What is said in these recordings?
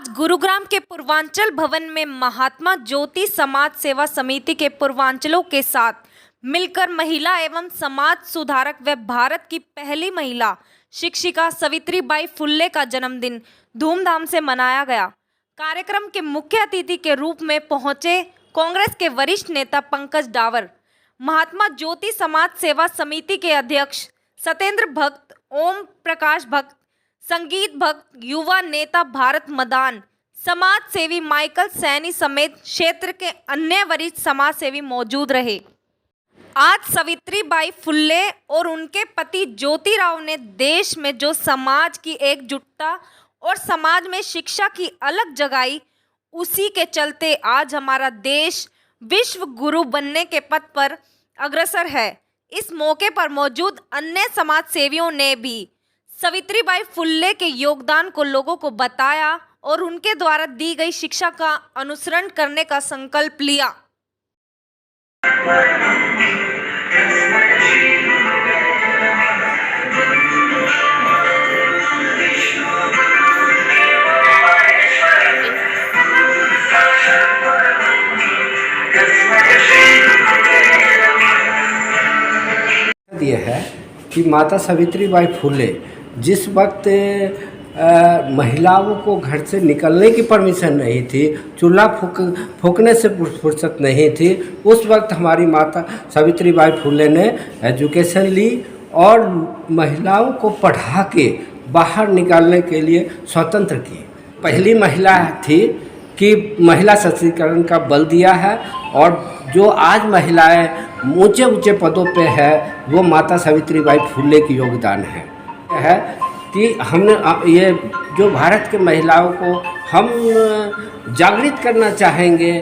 आज गुरुग्राम के पूर्वांचल भवन में महात्मा ज्योति समाज सेवा समिति के पूर्वांचलों के साथ मिलकर महिला एवं समाज सुधारक व भारत की पहली महिला शिक्षिका सावित्रीबाई फुल्ले का जन्मदिन धूमधाम से मनाया गया। कार्यक्रम के मुख्य अतिथि के रूप में पहुंचे कांग्रेस के वरिष्ठ नेता पंकज डावर, महात्मा ज्योति समाज सेवा समिति के अध्यक्ष सत्येंद्र भक्त, ओम प्रकाश भक्त, संगीत भक्त, युवा नेता भारत मदान, समाज सेवी माइकल सैनी समेत क्षेत्र के अन्य वरिष्ठ समाज सेवी मौजूद रहे। आज सावित्रीबाई फुल्ले और उनके पति ज्योतिराव ने देश में जो समाज की एकजुटता और समाज में शिक्षा की अलग जगाई, उसी के चलते आज हमारा देश विश्व गुरु बनने के पथ पर अग्रसर है। इस मौके पर मौजूद अन्य समाज सेवियों ने भी सावित्रीबाई फुल्ले के योगदान को लोगों को बताया और उनके द्वारा दी गई शिक्षा का अनुसरण करने का संकल्प लिया। ये है कि माता सावित्रीबाई फुले जिस वक्त महिलाओं को घर से निकलने की परमिशन नहीं थी, चूल्हा फूकने से फुर्सत नहीं थी, उस वक्त हमारी माता सावित्रीबाई फुले ने एजुकेशन ली और महिलाओं को पढ़ा के बाहर निकालने के लिए स्वतंत्र की पहली महिला थी कि महिला सशक्तिकरण का बल दिया है। और जो आज महिलाएं ऊंचे ऊंचे पदों पे है वो माता सावित्रीबाई फुले की योगदान है कि हमने ये जो भारत के महिलाओं को हम जागृत करना चाहेंगे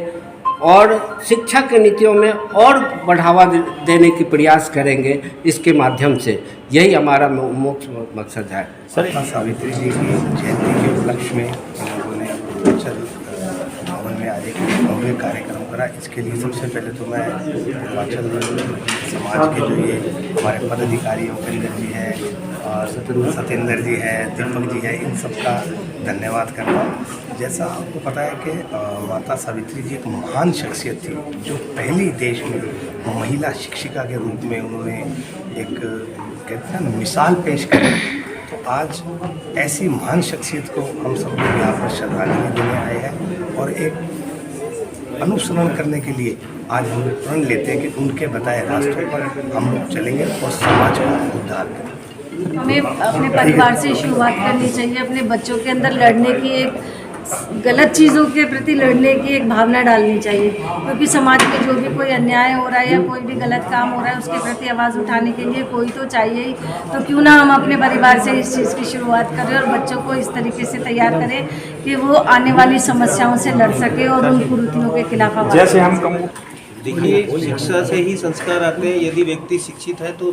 और शिक्षा के नीतियों में और बढ़ावा देने की प्रयास करेंगे। इसके माध्यम से यही हमारा मुख्य मकसद है। सर, सावित्री जी की जयंती के उपलक्ष्य में उन्होंने पूर्वांचल भवन में आज एक भव्य कार्यक्रम करा। इसके लिए सबसे पहले तो मैं पूर्वांचल समाज के जो ये हमारे पदाधिकारी उपेंद्र जी हैं और सत्येंद्र जी हैं, दीपक जी हैं, इन सब का धन्यवाद करता हूँ। जैसा आपको पता है कि माता सावित्री जी एक महान शख्सियत थी जो पहली देश में महिला शिक्षिका के रूप में उन्होंने एक कहते हैं मिसाल पेश करी। तो आज ऐसी महान शख्सियत को हम सब लोग यहाँ पर श्रद्धांजलि देने आए हैं और एक अनुसरण करने के लिए आज हम लोग प्रण लेते हैं कि उनके बताए रास्तों पर हम लोग चलेंगे और समाज का उद्धार करेंगे। हमें अपने परिवार से शुरुआत करनी चाहिए। अपने बच्चों के अंदर लड़ने की एक गलत चीज़ों के प्रति लड़ने की एक भावना डालनी चाहिए, क्योंकि समाज में जो भी कोई अन्याय हो रहा है या कोई भी गलत काम हो रहा है उसके प्रति आवाज़ उठाने के लिए कोई तो चाहिए ही। तो क्यों ना हम अपने परिवार से इस चीज़ की शुरुआत करें और बच्चों को इस तरीके से तैयार करें कि वो आने वाली समस्याओं से लड़ सके और उन कुरीतियों के खिलाफ आवाज़। जैसे हम देखिए, शिक्षा से ही संस्कार आते हैं। यदि व्यक्ति शिक्षित है तो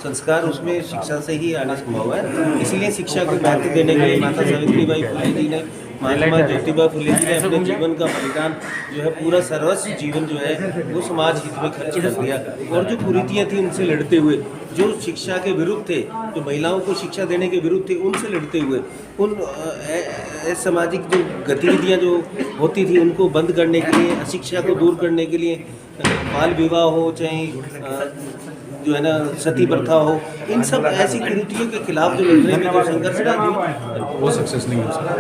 संस्कार उसमें शिक्षा से ही आना संभव है। इसलिए शिक्षा को महत्व देने के लिए माता सावित्रीबाई फुले जी ने, महात्मा ज्योतिबा फुले जी ने अपने जीवन का बलिदान जो है, पूरा सर्वस्व जीवन जो है वो समाज हित में खर्च कर दिया। और जो कुरीतियाँ थी उनसे लड़ते हुए, जो शिक्षा के विरुद्ध थे, जो महिलाओं को शिक्षा देने के विरुद्ध थे, उनसे लड़ते हुए उन सामाजिक जो गतिविधियाँ जो होती थी उनको बंद करने के लिए, अशिक्षा को दूर करने के लिए, बाल विवाह हो चाहे जो है ना सती प्रथा हो, इन सब ऐसी कुरीतियों के खिलाफ जो लड़ने में जो संघर्ष रहा वो सक्सेस नहीं हो सकता।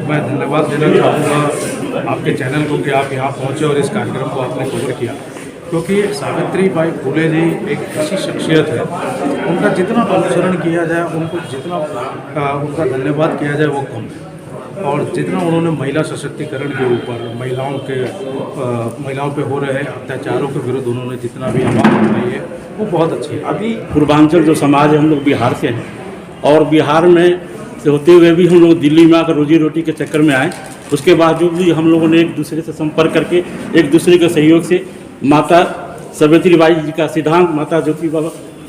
मैं धन्यवाद देना चाहूँगा आपके चैनल को कि आप यहाँ पहुँचे और इस कार्यक्रम को आपने कवर किया, क्योंकि सावित्रीबाई फुले जी एक ऐसी शख्सियत है, उनका जितना अनुसरण किया जाए, उनको जितना उनका धन्यवाद किया जाए वो कम है। और जितना उन्होंने महिला सशक्तिकरण के ऊपर, महिलाओं पे हो रहे अत्याचारों के विरुद्ध उन्होंने जितना भी आवाज़ उठाई है वो बहुत अच्छी है। अभी पूर्वांचल जो समाज है, हम लोग बिहार से हैं और बिहार में से होते हुए भी हम लोग दिल्ली में आकर रोजी रोटी के चक्कर में आए। उसके बावजूद भी हम लोगों ने एक दूसरे से संपर्क करके, एक दूसरे के सहयोग से माता सावित्रीबाई जी का सिद्धांत, माता ज्योतिबा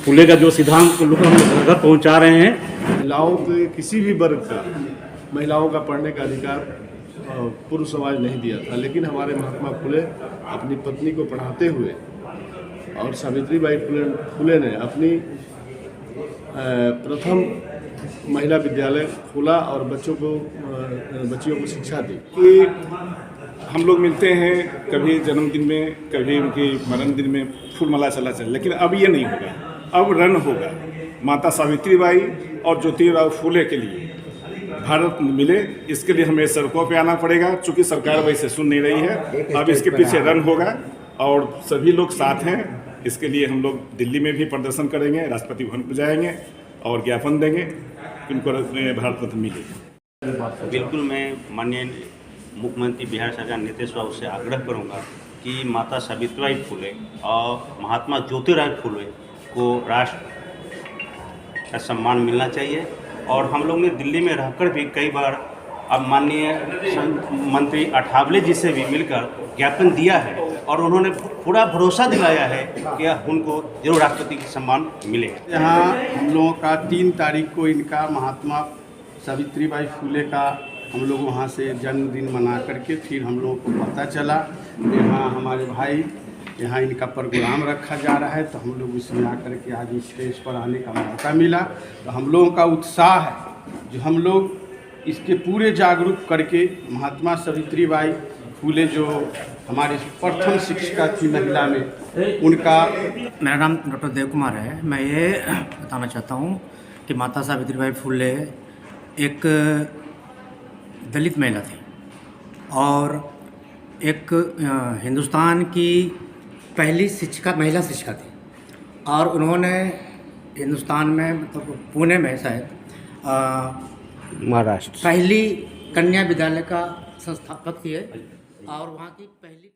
फुले का जो सिद्धांत लोग हम लोग घर पहुँचा रहे हैं। महिलाओं के किसी भी वर्ग का, महिलाओं का पढ़ने का अधिकार पूर्व समाज नहीं दिया था, लेकिन हमारे महात्मा फुले अपनी पत्नी को पढ़ाते हुए और सावित्रीबाई फुले ने अपनी प्रथम महिला विद्यालय खोला और बच्चियों को शिक्षा दी कि हम लोग मिलते हैं कभी जन्मदिन में, कभी उनकी मरण दिन में फूल माला चला चल, लेकिन अब ये नहीं होगा, अब रन होगा माता सावित्रीबाई और ज्योतिराव फूले के लिए भारत मिले। इसके लिए हमें सड़कों पे आना पड़ेगा, चूँकि सरकार वैसे सुन नहीं रही है। अब इसके पीछे रन होगा और सभी लोग साथ हैं। इसके लिए हम लोग दिल्ली में भी प्रदर्शन करेंगे, राष्ट्रपति भवन पर जाएंगे और ज्ञापन देंगे कि उनको भारत रत्न मिले। बिल्कुल, मैं माननीय मुख्यमंत्री बिहार सरकार नीतीश बाबू से आग्रह करूंगा कि माता सावित्रीबाई फुले और महात्मा ज्योतिराव फुले को राष्ट्र का सम्मान मिलना चाहिए। और हम लोग ने दिल्ली में रहकर भी कई बार अब माननीय मंत्री अठावले जी से भी मिलकर ज्ञापन दिया है और उन्होंने पूरा भरोसा दिलाया है कि उनको जरूर राष्ट्रपति का सम्मान मिलेगा। यहाँ हम लोगों का 3 तारीख को इनका महात्मा सावित्रीबाई फुले का हम लोग वहाँ से जन्मदिन मना करके फिर हम लोगों को पता चला यहाँ हमारे भाई यहाँ इनका प्रोग्राम रखा जा रहा है, तो हम लोग इसमें आकर के आज स्टेज पर आने का मौका मिला। तो हम लोगों का उत्साह है जो हम लोग इसके पूरे जागरूक करके महात्मा सावित्रीबाई फुले जो हमारी प्रथम शिक्षिका थी महिला में, उनका। मेरा नाम डॉक्टर देव कुमार है। मैं ये बताना चाहता हूँ कि माता सावित्रीबाई फुले एक दलित महिला थी और एक हिंदुस्तान की पहली महिला शिक्षिका थी और उन्होंने हिंदुस्तान में मतलब पुणे में शायद महाराष्ट्र पहली कन्या विद्यालय का संस्थापक थी और वहाँ की पहली